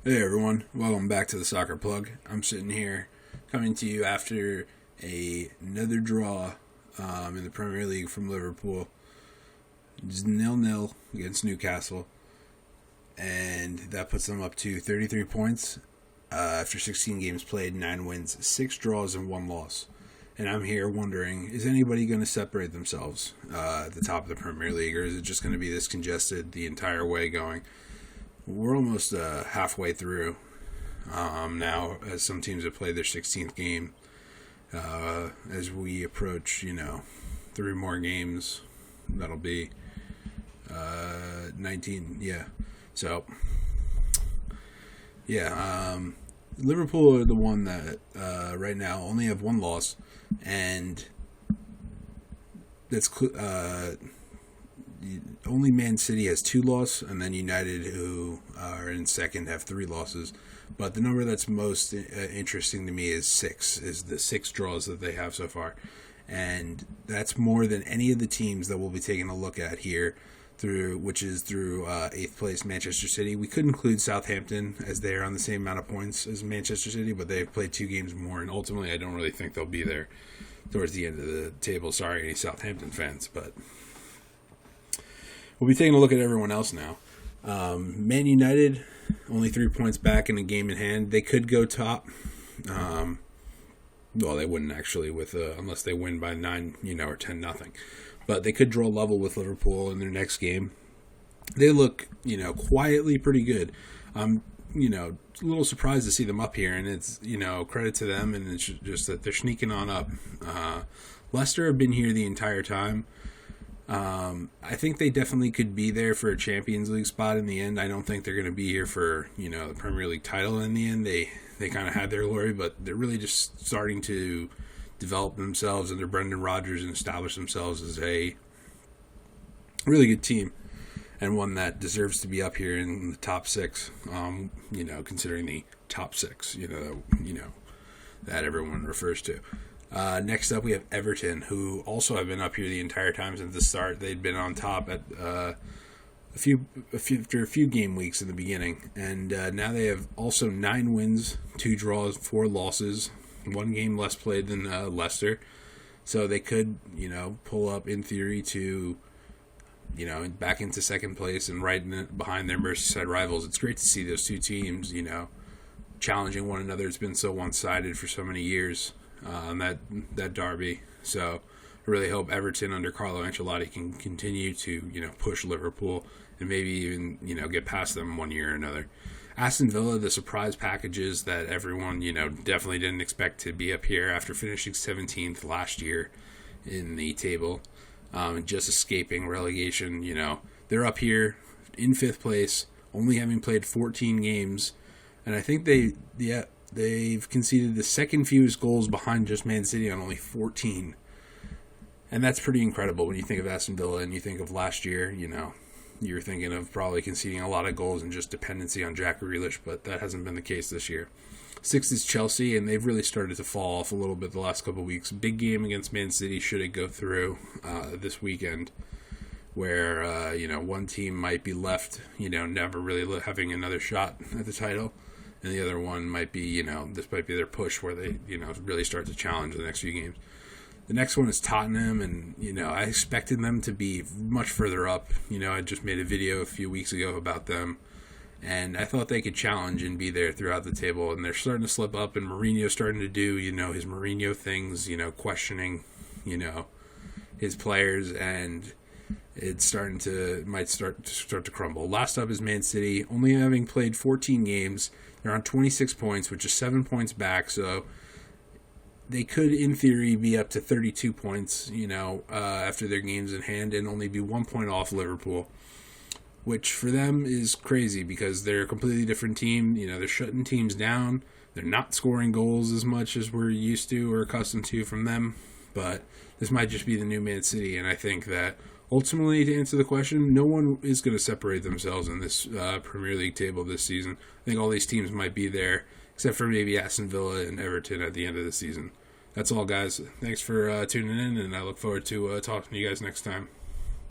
Hey everyone, welcome back to the Soccer Plug. I'm sitting here coming to you after another draw in the Premier League from Liverpool. Just 0-0 against Newcastle, and that puts them up to 33 points after 16 games played, 9 wins, 6 draws, and 1 loss. And I'm here wondering, is anybody going to separate themselves at the top of the Premier League, or is it just going to be this congested the entire way going? We're almost halfway through now, as some teams have played their 16th game. As we approach, 3 more games, that'll be 19. Yeah. So, yeah, Liverpool are the one that right now only have 1 loss, and that's only Man City has 2 losses, and then United, who are in second, have 3 losses. But the number that's most interesting to me is 6, is the 6 draws that they have so far. And that's more than any of the teams that we'll be taking a look at here, which is through 8th place Manchester City. We could include Southampton, as they are on the same amount of points as Manchester City, but they've played 2 games more, and ultimately I don't really think they'll be there towards the end of the table. Sorry, any Southampton fans, but we'll be taking a look at everyone else now. Man United, only 3 points back in a game in hand. They could go top. Well, they wouldn't actually, with unless they win by 9, or 10-0. But they could draw level with Liverpool in their next game. They look, quietly pretty good. I'm, a little surprised to see them up here, and it's, credit to them, and it's just that they're sneaking on up. Leicester have been here the entire time. I think they definitely could be there for a Champions League spot in the end. I don't think they're going to be here for, the Premier League title in the end. They kind of had their glory, but they're really just starting to develop themselves under Brendan Rodgers and establish themselves as a really good team and one that deserves to be up here in the top 6, considering the top 6, that everyone refers to. Next up, we have Everton, who also have been up here the entire time since the start. They'd been on top at after a few game weeks in the beginning, and now they have also 9 wins, 2 draws, 4 losses, 1 game less played than Leicester. So they could, pull up in theory to, back into second place and right behind their Merseyside rivals. It's great to see those 2 teams, challenging one another. It's been so one-sided for so many years. That derby. So I really hope Everton under Carlo Ancelotti can continue to, push Liverpool and maybe even, get past them one year or another. Aston Villa, the surprise packages that everyone, definitely didn't expect to be up here after finishing 17th last year in the table, just escaping relegation. They're up here in 5th place, only having played 14 games, and I think they've conceded the second fewest goals behind just Man City on only 14. And that's pretty incredible when you think of Aston Villa and you think of last year, you're thinking of probably conceding a lot of goals and just dependency on Jack Grealish, but that hasn't been the case this year. 6th is Chelsea, and they've really started to fall off a little bit the last couple of weeks. Big game against Man City should it go through this weekend, where, one team might be left, never really having another shot at the title. And the other one might be, this might be their push where they, really start to challenge the next few games. The next one is Tottenham, and, I expected them to be much further up. I just made a video a few weeks ago about them, and I thought they could challenge and be there throughout the table. And they're starting to slip up, and Mourinho's starting to do, his Mourinho things, questioning, his players, and it's might start to crumble. Last up is Man City, only having played 14 games. They're on 26 points, which is 7 points back, so they could, in theory, be up to 32 points, after their games in hand, and only be 1 point off Liverpool, which for them is crazy because they're a completely different team. They're shutting teams down. They're not scoring goals as much as we're used to or accustomed to from them, but this might just be the new Man City, and I think that ultimately, to answer the question, no one is going to separate themselves in this Premier League table this season. I think all these teams might be there, except for maybe Aston Villa and Everton at the end of the season. That's all, guys. Thanks for tuning in, and I look forward to talking to you guys next time.